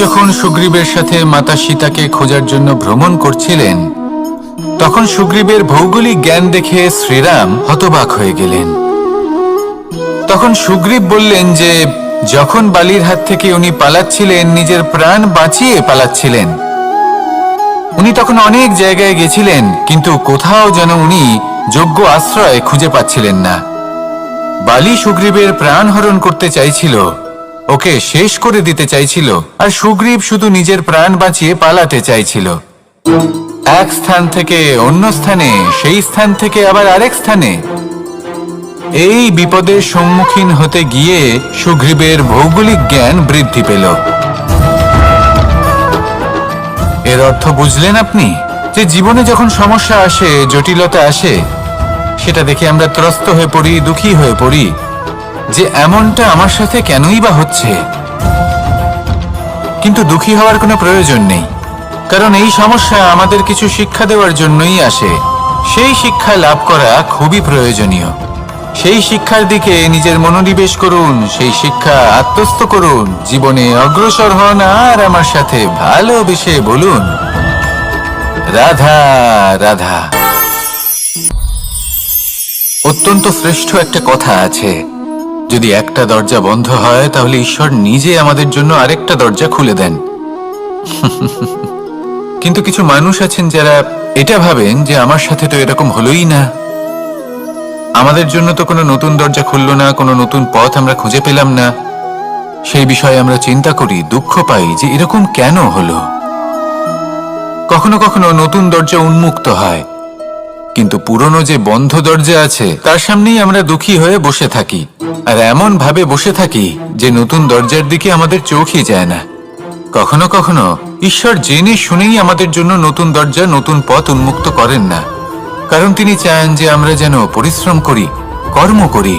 যখন সুগ্রীবের সাথে মাতা সীতাকে খোঁজার জন্য ভ্রমণ করছিলেন, তখন সুগ্রীবের ভৌগোলিক জ্ঞান দেখে শ্রীরাম হতবাক হয়ে গেলেন। তখন সুগ্রীব বললেন যে যখন বালির হাত থেকে উনি পালাচ্ছিলেন, নিজের প্রাণ বাঁচিয়ে পালাচ্ছিলেন, উনি তখন অনেক জায়গায় গেছিলেন, কিন্তু কোথাও যেন উনি যোগ্য আশ্রয় খুঁজে পাচ্ছিলেন না। বালি সুগ্রীবের প্রাণ হরণ করতে চাইছিল, ওকে শেষ করে দিতে চাইছিল, আর সুগ্রীব শুধু নিজের প্রাণ বাঁচিয়ে পালাতে চাইছিল। এক স্থান থেকে অন্য স্থানে, সেই স্থান থেকে আবার আরেক স্থানে। এই বিপদের সম্মুখীন হতে গিয়ে সুগ্রীবের ভৌগোলিক জ্ঞান বৃদ্ধি পেল। এর অর্থ বুঝলেন আপনি? যে জীবনে যখন সমস্যা আসে, জটিলতা আসে, সেটা দেখে আমরা ত্রস্ত হয়ে পড়ি, দুঃখী হয়ে পড়ি যে এমনটা আমার সাথে কেনই বা হচ্ছে। কিন্তু দুঃখী হওয়ার কোনো প্রয়োজন নেই, কারণ এই সমস্যা আমাদের কিছু শিক্ষা দেওয়ার জন্যই আসে। সেই শিক্ষা লাভ করা খুবই প্রয়োজনীয়। সেই শিক্ষার দিকে নিজের মনোনিবেশ করুন, সেই শিক্ষা আত্মস্থ করুন, জীবনে অগ্রসর হন, আর আমার সাথে ভালোবেসে বলুন, রাধা রাধা। অত্যন্ত শ্রেষ্ঠ একটা কথা আছে, যদি একটা দরজা বন্ধ হয় তাহলে ঈশ্বর নিজে আমাদের জন্য আরেকটা দরজা খুলে দেন। কিন্তু কিছু মানুষ আছেন যারা এটা ভাবেন যে আমার সাথে তো এরকম হলোই না, আমাদের জন্য তো কোনো নতুন দরজা খুললো না, কোনো নতুন পথ আমরা খুঁজে পেলাম না। সেই বিষয়ে আমরা চিন্তা করি, দুঃখ পাই যে এরকম কেন হলো। কখনো কখনো নতুন দরজা উন্মুক্ত হয়, কিন্তু পুরনো যে বন্ধ দরজা আছে তার সামনেই আমরা দুঃখী হয়ে বসে থাকি, আর এমন ভাবে বসে থাকি যে নতুন দরজার দিকে আমাদের চোখই যায় না। কখনো কখনো ঈশ্বর জেনে শুনেই আমাদের জন্য নতুন দরজা, নতুন পথ উন্মুক্ত করেন না, কারণ তিনি চান যে আমরা যেন পরিশ্রম করি, কর্ম করি,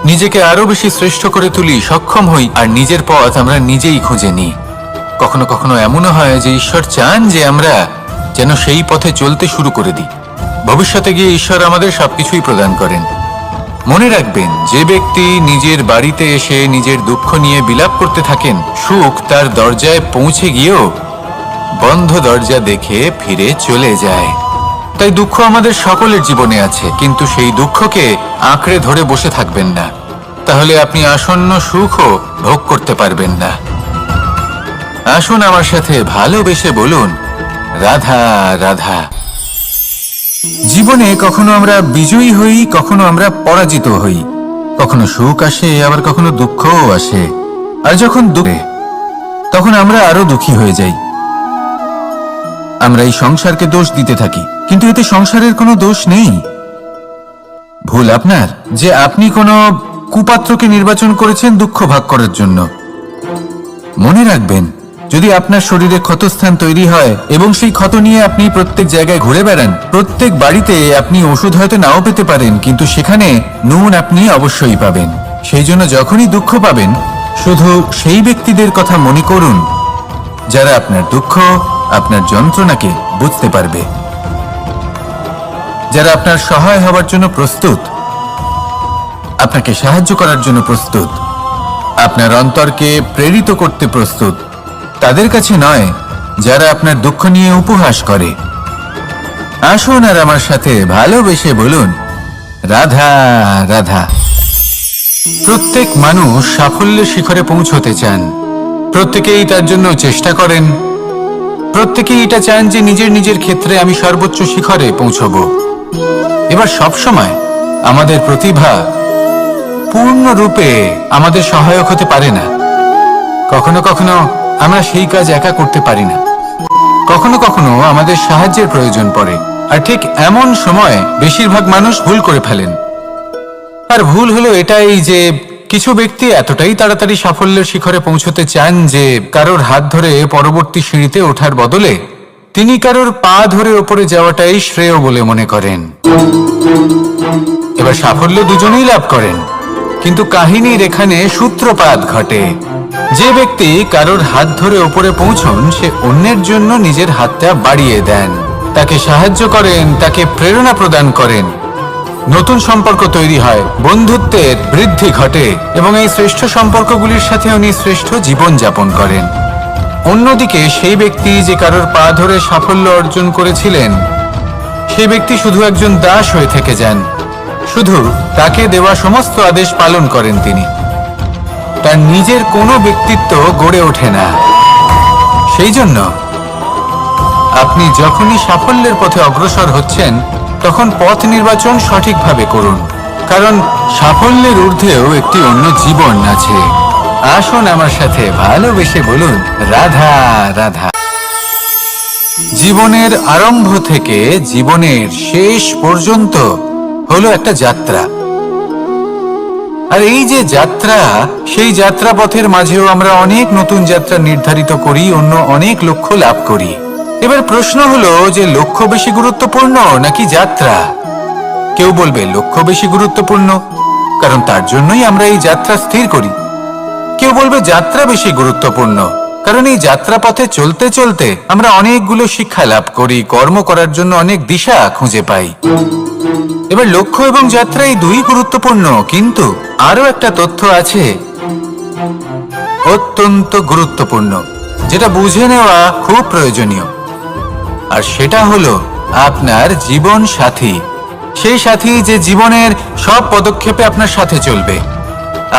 নিজেকে আরো বেশি শ্রেষ্ঠ করে তুলি, সক্ষম হই, আর নিজের পথ আমরা নিজেই খুঁজে নিই। কখনো কখনো এমনও হয় যে ঈশ্বর চান যে আমরা যেন সেই পথে চলতে শুরু করে দিই। ভবিষ্যতে গিয়ে ঈশ্বর আমাদের সবকিছুই প্রদান করেন। মনে রাখবেন, যে ব্যক্তি নিজের বাড়িতে এসে নিজের দুঃখ নিয়ে বিলাপ করতে থাকেন, সুখ তার দরজায় পৌঁছে গিয়েও বন্ধ দরজা দেখে ফিরে চলে যায়। তাই দুঃখ আমাদের সকলের জীবনে আছে, কিন্তু সেই দুঃখকে আঁকড়ে ধরে বসে থাকবেন না, তাহলে আপনি আসন্ন সুখও ভোগ করতে পারবেন না। আসুন আমার সাথে ভালোবেসে বলুন, রাধা রাধা। জীবনে কখনো আমরা বিজয়ী হই, কখনো আমরা পরাজিত হই, কখনো সুখ আসে, আবার কখনো দুঃখও আসে। আর যখন দুঃখে, তখন আমরা আরো দুঃখী হয়ে যাই। আমরা এই সংসারকে দোষ দিতে থাকি, কিন্তু এতে সংসারের কোনো দোষ নেই। ভুল আপনার যে আপনি কোনো কুপাত্রকে নির্বাচন করেছেন দুঃখ ভাগ করার জন্য। মনে রাখবেন, যদি আপনার শরীরে ক্ষতস্থান তৈরি হয় এবং সেই ক্ষত নিয়ে আপনি প্রত্যেক জায়গায় ঘুরে বেড়ান, প্রত্যেক বাড়িতে আপনি ওষুধ হয়তো নাও পেতে পারেন, কিন্তু সেখানে নুন আপনি অবশ্যই পাবেন। সেই জন্য যখনই দুঃখ পাবেন, শুধু সেই ব্যক্তিদের কথা মনে করুন যারা আপনার দুঃখ, আপনার যন্ত্রণাকে বুঝতে পারবে, যারা আপনার সহায় হওয়ার জন্য প্রস্তুত, আপনাকে সাহায্য করার জন্য প্রস্তুত, আপনার অন্তরকে প্রেরিত করতে প্রস্তুত। তাদের কাছে নয় যারা আপনার দুঃখ নিয়ে উপহাস করে। আসুন আর আমার সাথে ভালোবেসে বলুন, রাধা রাধা। প্রত্যেক মানুষ সাফল্যের শিখরে পৌঁছতে চান, প্রত্যেকেই তার জন্য চেষ্টা করেন, প্রত্যেকেই এটা চান যে নিজের নিজের ক্ষেত্রে আমি সর্বোচ্চ শিখরে পৌঁছব। এবার সবসময় আমাদের প্রতিভা পূর্ণরূপে আমাদের সহায়ক হতে পারে না। কখনো কখনো আমরা সেই কাজ একা করতে পারি না, কখনো কখনো আমাদের সাহায্যের প্রয়োজন পড়ে। আর ঠিক এমন সময় বেশিরভাগ মানুষ ভুল করে ফেলেন। আর ভুল হলো এটাই যে কিছু ব্যক্তি এতটাই তাড়াতাড়ি সাফল্যের শিখরে পৌঁছতে চান যে কারোর হাত ধরে পরবর্তী সিঁড়িতে ওঠার বদলে তিনি কারোর পা ধরে ওপরে যাওয়াটাই শ্রেয় বলে মনে করেন। এবার সাফল্য দুজনেই লাভ করেন, কিন্তু কাহিনীর এখানে সূত্রপাত ঘটে। যে ব্যক্তি কারোর হাত ধরে ওপরে পৌঁছন, সে অন্যের জন্য নিজের হাতটা বাড়িয়ে দেন, তাকে সাহায্য করেন, তাকে প্রেরণা প্রদান করেন। নতুন সম্পর্ক তৈরি হয়, বন্ধুত্বের বৃদ্ধি ঘটে, এবং এই শ্রেষ্ঠ সম্পর্কগুলির সাথে উনি শ্রেষ্ঠ জীবন যাপন করেন। অন্যদিকে সেই ব্যক্তি যে কারোর পা ধরে সাফল্য অর্জন করেছিলেন, সেই ব্যক্তি শুধু একজন দাস হয়ে থেকে যান। শুধু তাকে দেওয়া সমস্ত আদেশ পালন করেন তিনি। তার নিজের কোনো ব্যক্তিত্ব গড়ে ওঠে না। সেই জন্য আপনি যখনই সাফল্যের পথে অগ্রসর হচ্ছেন, তখন পথ নির্বাচন সঠিকভাবে করুন, কারণ সাফল্যের ঊর্ধ্বেও একটি অন্য জীবন আছে। আসুন আমার সাথে ভালোবেসে বলুন, রাধা রাধা। জীবনের আরম্ভ থেকে জীবনের শেষ পর্যন্ত হলো একটা যাত্রা। আর এই যে যাত্রা, সেই যাত্রা পথের মাঝেও আমরা অনেক নতুন যাত্রা নির্ধারিত করি, অন্য অনেক লক্ষ্য লাভ করি। এবার প্রশ্ন হলো যে লক্ষ্য বেশি গুরুত্বপূর্ণ নাকি যাত্রা? কেউ বলবে লক্ষ্য বেশি গুরুত্বপূর্ণ, কারণ তার জন্যই আমরা এই যাত্রা স্থির করি। কেউ বলবে যাত্রা বেশি গুরুত্বপূর্ণ, কারণ এই যাত্রা পথে চলতে চলতে আমরা অনেকগুলো শিক্ষা লাভ করি, কর্ম করার জন্য অনেক দিশা খুঁজে পাই। এবার লক্ষ্য এবং যাত্রা এই দুই গুরুত্বপূর্ণ, কিন্তু আরো একটা তথ্য আছে অত্যন্ত গুরুত্বপূর্ণ, যেটা বুঝে নেওয়া খুব প্রয়োজনীয়। আর সেটা হলো আপনার জীবন সাথী। সেই সাথী যে জীবনের সব পদক্ষেপে আপনার সাথে চলবে,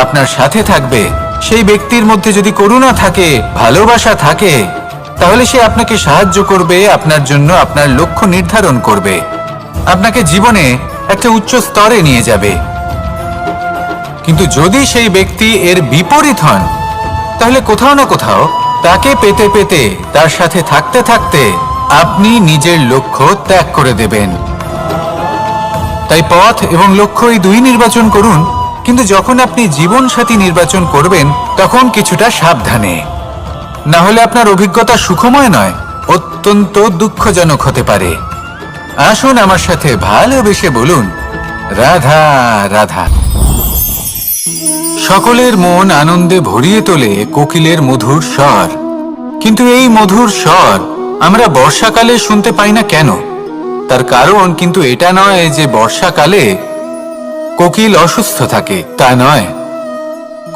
আপনার সাথে থাকবে। সেই ব্যক্তির মধ্যে যদি করুণা থাকে, ভালোবাসা থাকে, তাহলে সে আপনাকে সাহায্য করবে, আপনার জন্য আপনার লক্ষ্য নির্ধারণ করবে, আপনাকে জীবনে একটা উচ্চ স্তরে নিয়ে যাবে। কিন্তু যদি সেই ব্যক্তি এর বিপরীত হন, তাহলে কোথাও না কোথাও তাকে পেতে পেতে, তার সাথে থাকতে থাকতে আপনি নিজের লক্ষ্য ত্যাগ করে দেবেন। তাই পথ এবং লক্ষ্য এই দুই নির্বাচন করুন, কিন্তু যখন আপনি জীবন সাথী নির্বাচন করবেন, তখন কিছুটা সাবধানে, না হলে আপনার অভিজ্ঞতা সুখময় নয়, অত্যন্ত দুঃখজনক হতে পারে। আসুন আমার সাথে ভালোবেসে বলুন, রাধা রাধা। সকলের মন আনন্দে ভরিয়ে তোলে কোকিলের মধুর স্বর, কিন্তু এই মধুর স্বর আমরা বর্ষাকালে শুনতে পাই না কেন? তার কারণ কিন্তু এটা নয় যে বর্ষাকালে কোকিল অসুস্থ থাকে, তা নয়।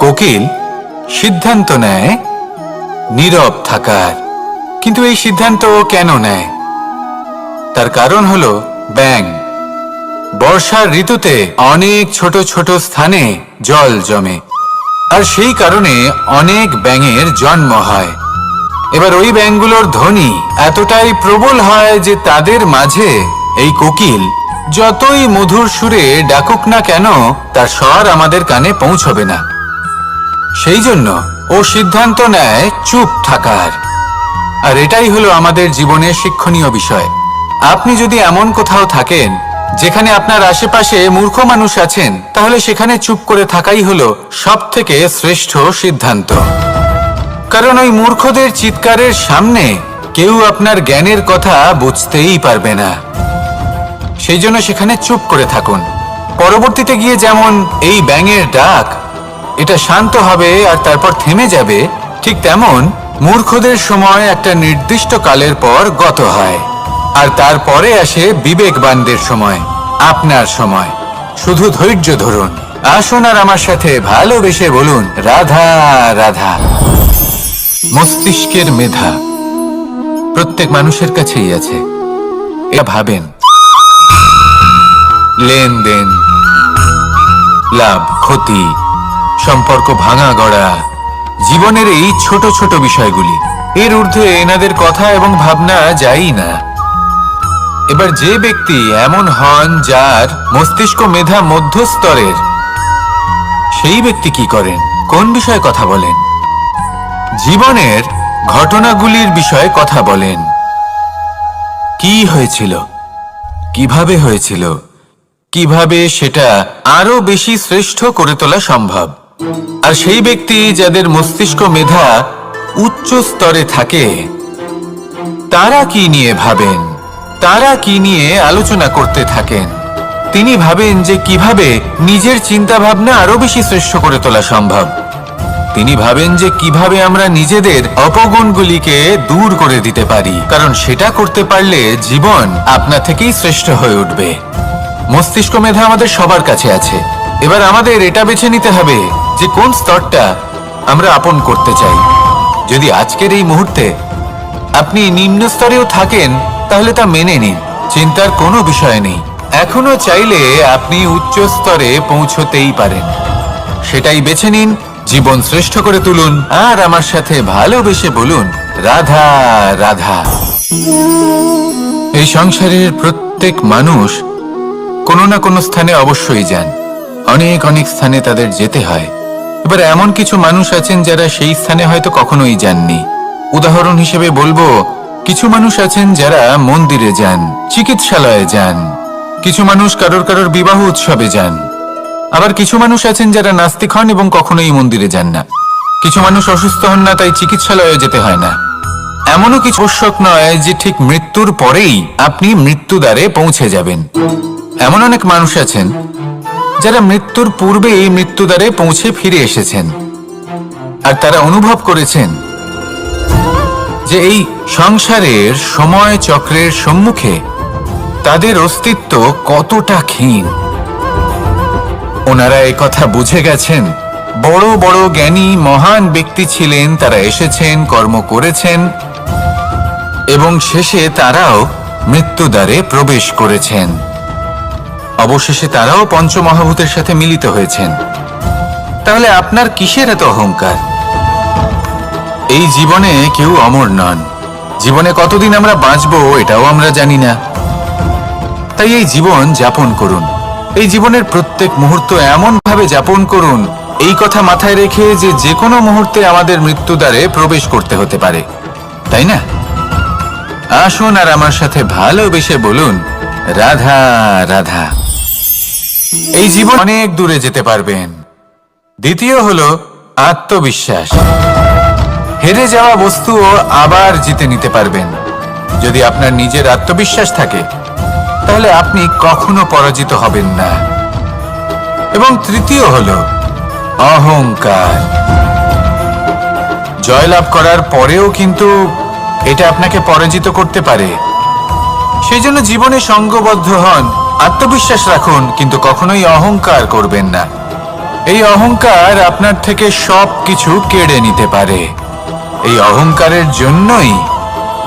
কোকিল সিদ্ধান্ত নেয় নীরব থাকার, কিন্তু এই সিদ্ধান্ত কেন নেয়? তার কারণ হলো ব্যাঙ। বর্ষার ঋতুতে অনেক ছোট ছোট স্থানে জল জমে, আর সেই কারণে অনেক ব্যাঙের জন্ম হয়। এবার ওই ব্যাঙগুলোর ধ্বনি এতটাই প্রবল হয় যে তাদের মাঝে এই কোকিল যতই মধুর সুরে ডাকুক না কেন, তার স্বর আমাদের কানে পৌঁছবে না। সেই জন্য ও সিদ্ধান্ত নেয় চুপ থাকার। আর এটাই হলো আমাদের জীবনের শিক্ষণীয় বিষয়। আপনি যদি এমন কোথাও থাকেন যেখানে আপনার আশেপাশে মূর্খ মানুষ আছেন, তাহলে সেখানে চুপ করে থাকাই হলো সবথেকে শ্রেষ্ঠ সিদ্ধান্ত। কারণ ওই মূর্খদের চিৎকারের সামনে কেউ আপনার জ্ঞানের কথা বুঝতেই পারবে না। সেই জন্য সেখানে চুপ করে থাকুন। পরবর্তীতে গিয়ে যেমন এই ব্যাঙের ডাক, এটা শান্ত হবে আর তারপর থেমে যাবে, ঠিক তেমন মূর্খদের সময় একটা নির্দিষ্ট কালের পর গত হয়, আর তারপরে আসে বিবেকবানদের সময়, আপনার সময়। শুধু ধৈর্য ধরুন। আসুন আর আমার সাথে ভালোবেসে বলুন, রাধা রাধা। মস্তিষ্কের মেধা প্রত্যেক মানুষের কাছেই আছে। এটা ভাবেন, লেনদেন, লাভ ক্ষতি, সম্পর্ক ভাঙা গড়া, জীবনের এই ছোট ছোট বিষয়গুলি, এর ঊর্ধ্বে এনাদের কথা এবং ভাবনা যায়ই না। এবার যে ব্যক্তি এমন হন যার মস্তিষ্ক মেধা মধ্যস্তরের, সেই ব্যক্তি কি করেন? কোন বিষয়ে কথা বলেন? জীবনের ঘটনাগুলির বিষয়ে কথা বলেন। কি হয়েছিল, কিভাবে হয়েছিল, কিভাবে সেটা আরো বেশি শ্রেষ্ঠ করে তোলা সম্ভব। আর সেই ব্যক্তি যাদের মস্তিষ্ক মেধা উচ্চ স্তরে থাকে, তারা কি নিয়ে ভাবেন, তারা কি নিয়ে আলোচনা করতে থাকেন? তিনি ভাবেন যে কিভাবে নিজের চিন্তা ভাবনা আরো বেশি শ্রেষ্ঠ করে তোলা সম্ভব। তিনি ভাবেন যে কিভাবে আমরা নিজেদের অপগুণগুলিকে দূর করে দিতে পারি, কারণ সেটা করতে পারলে জীবন আপনা থেকেই শ্রেষ্ঠ হয়ে উঠবে। মস্তিষ্ক মেধা আমাদের সবার কাছে আছে। এবার আমাদের এটা বেছে নিতে হবে যে কোন স্তরটা আমরা আপন করতে চাই। যদি আজকের এই মুহূর্তে আপনি নিম্ন স্তরেও থাকেন তাহলে তা মেনে নিন, চিন্তার কোনো বিষয় নেই। এখনো চাইলে আপনি উচ্চ স্তরে পৌঁছতেই পারেন। সেটাই বেছে নিন, জীবন শ্রেষ্ঠ করে তুলুন আর আমার সাথে ভালোবেসে বলুন রাধা রাধা। এই সংসারের প্রত্যেক মানুষ কোনো না কোনো স্থানে অবশ্যই যান, অনেক অনেক স্থানে তাদের যেতে হয়। এবার এমন কিছু মানুষ আছেন যারা সেই স্থানে হয়তো কখনোই যাননি। উদাহরণ হিসেবে বলবো, কিছু মানুষ আছেন যারা মন্দিরে যান, চিকিৎসালয়ে যান, কিছু মানুষ কারোর কারোর বিবাহ উৎসবে যান, আবার কিছু মানুষ আছেন যারা নাস্তিক হন এবং কখনোই মন্দিরে যান না। কিছু মানুষ অসুস্থ হন না, তাই চিকিৎসালয়ে যেতে হয় না। এমনও কিছু আবশ্যক নয় যে ঠিক মৃত্যুর পরেই আপনি মৃত্যুদ্বারে পৌঁছে যাবেন। এমন অনেক মানুষ আছেন যারা মৃত্যুর পূর্বেই মৃত্যুদ্বারে পৌঁছে ফিরে এসেছেন, আর তারা অনুভব করেছেন যে এই সংসারের সময় চক্রের সম্মুখে তাদের অস্তিত্ব কতটা ক্ষীণ। ওনারা এই কথা বুঝে গেছেন। বড় বড় জ্ঞানী মহান ব্যক্তি ছিলেন, তারা এসেছেন, কর্ম করেছেন এবং শেষে তারাও মৃত্যুদ্বারে প্রবেশ করেছেন। অবশেষে তারাও পঞ্চমহাভূতের সাথে মিলিত হয়েছেন। তাহলে আপনার কিসের এত অহংকার? এই জীবনে কেউ অমর নন। জীবনে কতদিন আমরা বাঁচবো এটাও আমরা জানি না। তাই এই জীবন যাপন করুন। এই জীবনের প্রত্যেক মুহূর্ত এমন ভাবে যাপন করুন, এই কথা মাথায় রেখে যে যে কোনো মুহূর্তে আমাদের মৃত্যুদ্বারে প্রবেশ করতে হতে পারে, তাই না? আসুন আর আমার সাথে ভালোবেসে বলুন রাধা রাধা। এই জীবন অনেক দূরে যেতে পারবেন। দ্বিতীয় হলো আত্মবিশ্বাস। হেরে যাওয়া বস্তুও আবার জিতে নিতে পারবেন। যদি আপনার নিজের আত্মবিশ্বাস থাকে তাহলে আপনি কখনো পরাজিত হবেন না। এবং তৃতীয় হলো অহংকার। জয়লাভ করার পরেও কিন্তু এটা আপনাকে পরাজিত করতে পারে। সেই জন্য জীবনে সঙ্গবদ্ধ হন, আত্মবিশ্বাস রাখুন, কিন্তু কখনোই অহংকার করবেন না। এই অহংকার আপনার থেকে সবকিছু কেড়ে নিতে পারে। এই অহংকারের জন্যই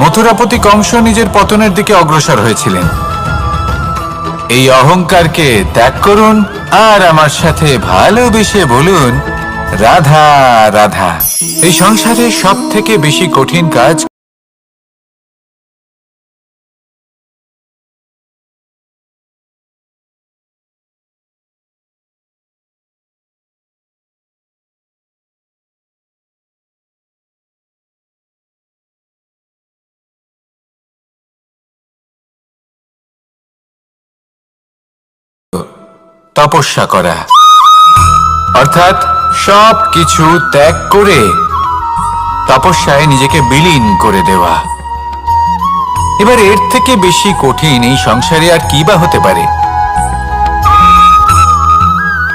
মথুরাপতি কংস নিজের পতনের দিকে অগ্রসর হয়েছিলেন। এই অহংকারকে ত্যাগ করুন আর আমার সাথে ভালোবেসে বলুন রাধা রাধা। এই সংসারে সব থেকে বেশি কঠিন কাজ তপস্যা করা, অর্থাৎ সব কিছু ত্যাগ করে তপস্যায় নিজেকে বিলীন করে দেওয়া। এবার এর থেকে বেশি কঠিন এই সংসারে আর কি বা হতে পারে?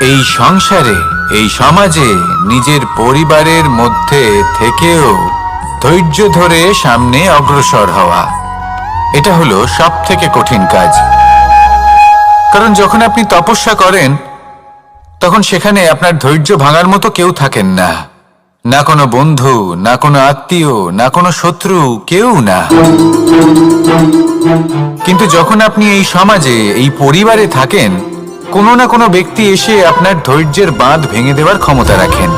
এই সংসারে, এই সমাজে, নিজের পরিবারের মধ্যে থেকেও ধৈর্য ধরে সামনে অগ্রসর হওয়া, এটা হলো সব থেকে কঠিন কাজ। কারণ যখন আপনি তপস্যা করেন তখন সেখানে আপনার ধৈর্য ভাঙার মতো কেউ থাকেন না, না কোনো বন্ধু, না কোনো আত্মীয়, না কোনো শত্রু, কেউ না। কিন্তু যখন আপনি এই সমাজে, এই পরিবারে থাকেন, কোনো না কোনো ব্যক্তি এসে আপনার ধৈর্যের বাঁধ ভেঙে দেওয়ার ক্ষমতা রাখেন।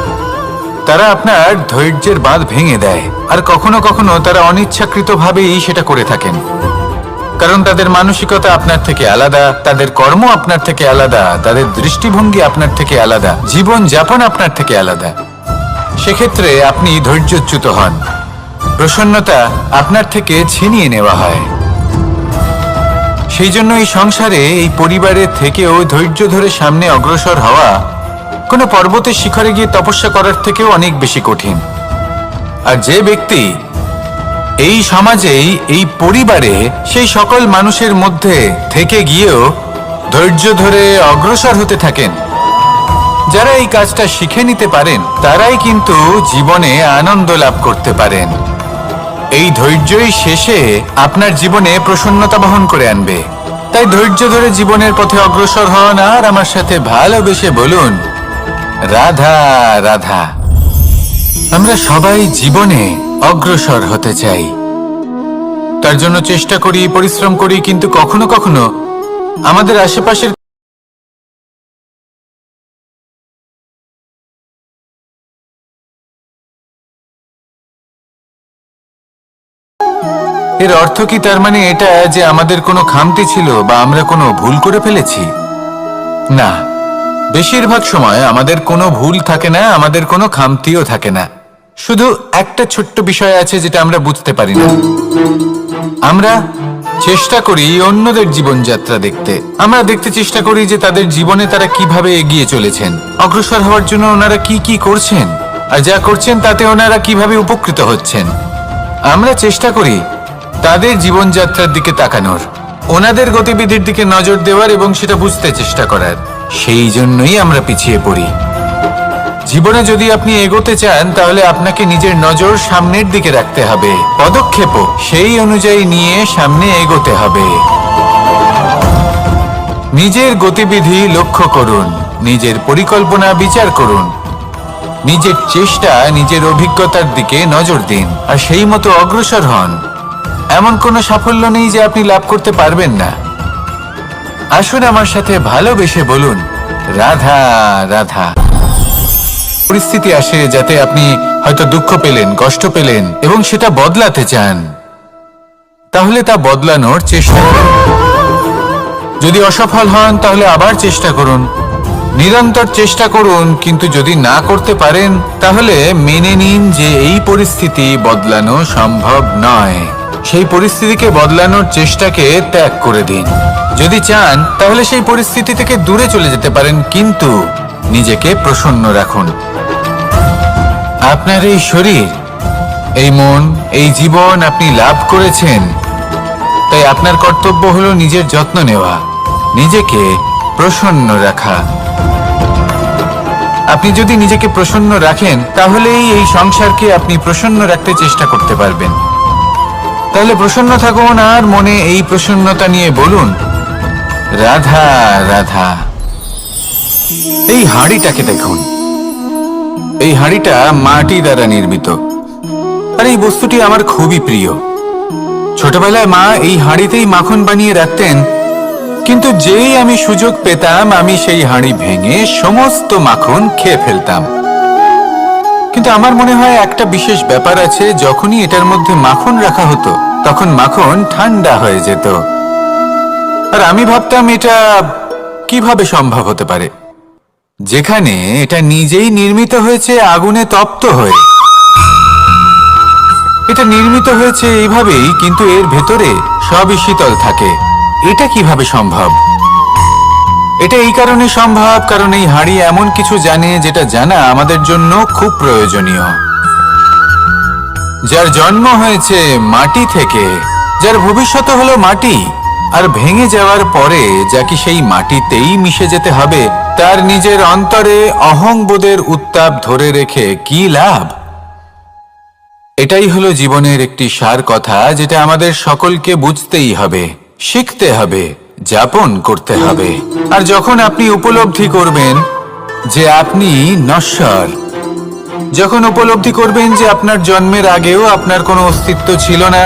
তারা আপনার ধৈর্যের বাঁধ ভেঙে দেয়, আর কখনো কখনো তারা অনিচ্ছাকৃতভাবেই সেটা করে থাকেন। কারণ তাদের মানসিকতা আপনার থেকে আলাদা, তাদের কর্ম আপনার থেকে আলাদা, তাদের দৃষ্টিভঙ্গি আপনার থেকে আলাদা, জীবন যাপন আপনার থেকে আলাদা। সেক্ষেত্রে আপনি ধৈর্যচ্যুত হন, প্রসন্নতা আপনার থেকে ছিনিয়ে নেওয়া হয়। সেই জন্য এই সংসারে, এই পরিবারে থেকেও ধৈর্য ধরে সামনে অগ্রসর হওয়া কোনো পর্বতের শিখরে গিয়ে তপস্যা করার থেকেও অনেক বেশি কঠিন। আর যে ব্যক্তি এই সমাজেই, এই পরিবারে, সেই সকল মানুষের মধ্যে থেকে গিয়েও ধৈর্য ধরে অগ্রসর হতে থাকেন, যারা এই কাজটা শিখে নিতে পারেন, তারাই কিন্তু জীবনে আনন্দ লাভ করতে পারেন। এই ধৈর্যই শেষে আপনার জীবনে প্রসন্নতা বহন করে আনবে। তাই ধৈর্য ধরে জীবনের পথে অগ্রসর হন আর আমার সাথে ভালোবেসে বলুন রাধা রাধা। আমরা সবাই জীবনে অগ্রসর হতে চাই, তার জন্য চেষ্টা করি, পরিশ্রম করি, কিন্তু কখনো কখনো আমাদের আশেপাশের এর অর্থ কি তার মানে এটা যে আমাদের কোনো খামতি ছিল বা আমরা কোনো ভুল করে ফেলেছি? না, বেশিরভাগ সময় আমাদের কোনো ভুল থাকে না, আমাদের কোনো খামতিও থাকে না। শুধু একটা ছোট্ট বিষয় আছে যেটা আমরা বুঝতে পারি না। আমরা চেষ্টা করি অন্যদের জীবনযাত্রা দেখতে। আমরা দেখতে চেষ্টা করি যে তাদের জীবনে তারা কিভাবে এগিয়ে চলেছেন, অগ্রসর হওয়ার জন্য ওনারা কি কি করছেন, আর যা করছেন তাতে ওনারা কিভাবে উপকৃত হচ্ছেন। আমরা চেষ্টা করি তাদের জীবনযাত্রার দিকে তাকানোর, ওনাদের গতিবিধির দিকে নজর দেওয়ার এবং সেটা বুঝতে চেষ্টা করার। সেই জন্যই আমরা পিছিয়ে পড়ি। জীবনে যদি আপনি এগোতে চান তাহলে আপনাকে নিজের নজর সামনের দিকে রাখতে হবে, পদক্ষেপও সেই অনুযায়ী নিয়ে সামনে এগোতে হবে। নিজের গতিবিধি লক্ষ্য করুন, নিজের পরিকল্পনা বিচার করুন, নিজের চেষ্টা, নিজের অভিজ্ঞতার দিকে নজর দিন, আর সেই মতো অগ্রসর হন। এমন কোনো সাফল্য নেই যে আপনি লাভ করতে পারবেন না। আসুন আমার সাথে ভালোবেসে বলুন, রাধা রাধা। পরিস্থিতি আসে যাতে আপনি হয়তো দুঃখ পেলেন, কষ্ট পেলেন এবং সেটা বদলাতে চান, তাহলে তা বদলানোর চেষ্টা করুন। যদি অসফল হন তাহলে আবার চেষ্টা করুন, নিরন্তর চেষ্টা করুন। কিন্তু যদি না করতে পারেন তাহলে মেনে নিন যে এই পরিস্থিতি বদলানো সম্ভব নয়। সেই পরিস্থিতিকে বদলানোর চেষ্টাকে ত্যাগ করে দিন। যদি চান তাহলে সেই পরিস্থিতি থেকে দূরে চলে যেতে পারেন, কিন্তু নিজেকে প্রসন্ন রাখুন। আপনার এই শরীর, এই মন, এই জীবন আপনি লাভ করেছেন, তাই আপনার কর্তব্য হলো নিজের যত্ন নেওয়া, নিজেকে প্রসন্ন রাখা। আপনি যদি নিজেকে প্রসন্ন রাখেন তাহলেই এই সংসারকে আপনি প্রসন্ন রাখতে চেষ্টা করতে পারবেন। তাহলে প্রসন্ন থাকুন আর মনে এই প্রসন্নতা নিয়ে বলুন, রাধা রাধা। এই হাঁড়িটাকে দেখুন, এই হাঁড়িটা মাটি দ্বারা নির্মিত, আর এই বস্তুটি আমার খুবই প্রিয়। ছোটবেলায় মা এই হাঁড়িতেই মাখন বানিয়ে রাখতেন, কিন্তু যেই আমি সুযোগ পেতাম আমি সেই হাঁড়ি ভেঙে সমস্ত মাখন খেয়ে ফেলতাম। কিন্তু আমার মনে হয় একটা বিশেষ ব্যাপার আছে, যখনই এটার মধ্যে মাখন রাখা হতো তখন মাখন ঠান্ডা হয়ে যেত। আর আমি ভাবতাম এটা কিভাবে সম্ভব হতে পারে, যেখানে এটা নিজেই নির্মিত হয়েছে আগুনে তপ্ত হয়ে। এটা নির্মিত হয়েছে এইভাবেই, কিন্তু এর ভেতরে সবই শীতল থাকে। এটা কিভাবে সম্ভব? এটা এই কারণে সম্ভব কারণ এই হাঁড়ি এমন কিছু জানে যেটা জানা আমাদের জন্য খুব প্রয়োজনীয়। যার জন্ম হয়েছে মাটি থেকে, যার ভবিষ্যৎ হলো মাটি, আর ভেঙে যাওয়ার পরে যা কি সেই মাটিতেই মিশে যেতে হবে, তার নিজের অন্তরে অহংবোধের উত্তাপ ধরে রেখে কি লাভ? এটাই হলো জীবনের একটি সার কথা, যেটা আমাদের সকলকে বুঝতেই হবে, শিখতে হবে, যাপন করতে হবে। আর যখন আপনি উপলব্ধি করবেন যে আপনি নশ্বর, যখন উপলব্ধি করবেন যে আপনার জন্মের আগেও আপনার কোনো অস্তিত্ব ছিল না,